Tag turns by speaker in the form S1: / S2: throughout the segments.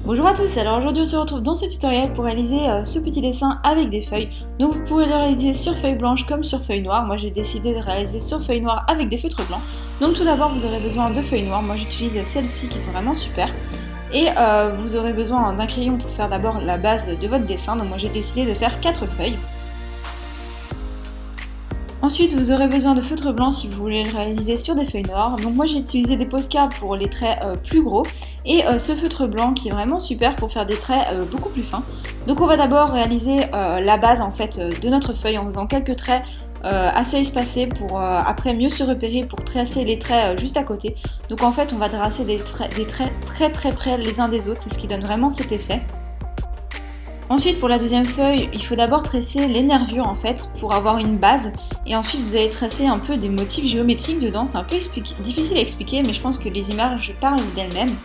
S1: Bonjour à tous, alors aujourd'hui on se retrouve dans ce tutoriel pour réaliser ce petit dessin avec des feuilles. Donc vous pouvez le réaliser sur feuille blanche comme sur feuille noire. Moi j'ai décidé de réaliser sur feuille noire avec des feutres blancs. Donc tout d'abord vous aurez besoin de feuilles noires, moi j'utilise celles-ci qui sont vraiment super. Et vous aurez besoin d'un crayon pour faire d'abord la base de votre dessin. Donc moi j'ai décidé de faire 4 feuilles. Ensuite, vous aurez besoin de feutre blanc si vous voulez le réaliser sur des feuilles noires. Donc moi j'ai utilisé des Posca pour les traits plus gros et ce feutre blanc qui est vraiment super pour faire des traits beaucoup plus fins. Donc on va d'abord réaliser la base en fait de notre feuille en faisant quelques traits assez espacés pour après mieux se repérer pour tracer les traits juste à côté. Donc en fait on va tracer des traits très près les uns des autres, c'est ce qui donne vraiment cet effet. Ensuite pour la deuxième feuille, il faut d'abord tracer les nervures en fait pour avoir une base et ensuite vous allez tracer un peu des motifs géométriques dedans, c'est un peu difficile à expliquer mais je pense que les images parlent d'elles-mêmes.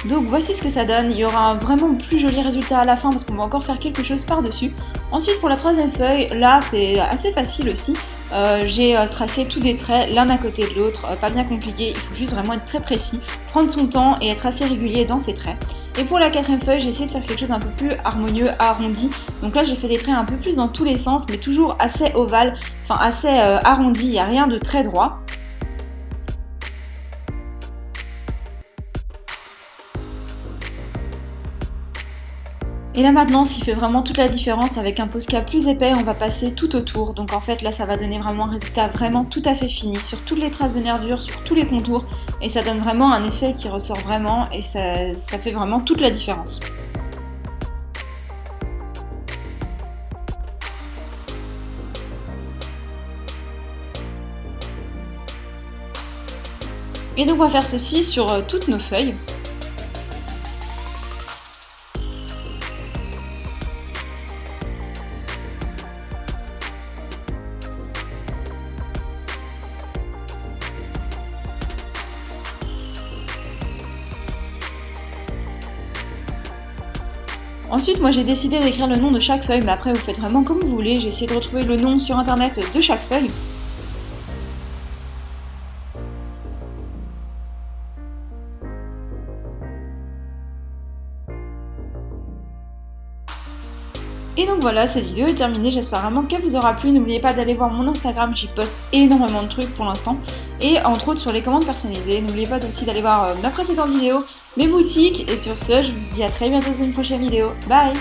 S1: Donc voici ce que ça donne, il y aura un vraiment plus joli résultat à la fin parce qu'on va encore faire quelque chose par-dessus. Ensuite pour la troisième feuille, là c'est assez facile aussi. J'ai tracé tous des traits l'un à côté de l'autre, pas bien compliqué, il faut juste vraiment être très précis, prendre son temps et être assez régulier dans ses traits. Et pour la quatrième feuille, j'ai essayé de faire quelque chose un peu plus harmonieux, arrondi. Donc là j'ai fait des traits un peu plus dans tous les sens, mais toujours assez ovale, enfin assez arrondi, il n'y a rien de très droit. Et là maintenant, ce qui fait vraiment toute la différence, avec un Posca plus épais, on va passer tout autour. Donc en fait là ça va donner vraiment un résultat vraiment tout à fait fini, sur toutes les traces de nervures, sur tous les contours. Et ça donne vraiment un effet qui ressort vraiment et ça fait vraiment toute la différence. Et donc on va faire ceci sur toutes nos feuilles. Ensuite, moi j'ai décidé d'écrire le nom de chaque feuille, mais après vous faites vraiment comme vous voulez. J'ai essayé de retrouver le nom sur internet de chaque feuille. Et donc voilà, cette vidéo est terminée, j'espère vraiment qu'elle vous aura plu. N'oubliez pas d'aller voir mon Instagram, j'y poste énormément de trucs pour l'instant. Et entre autres sur les commandes personnalisées. N'oubliez pas aussi d'aller voir ma précédente vidéo, mes boutiques. Et sur ce, je vous dis à très bientôt dans une prochaine vidéo. Bye!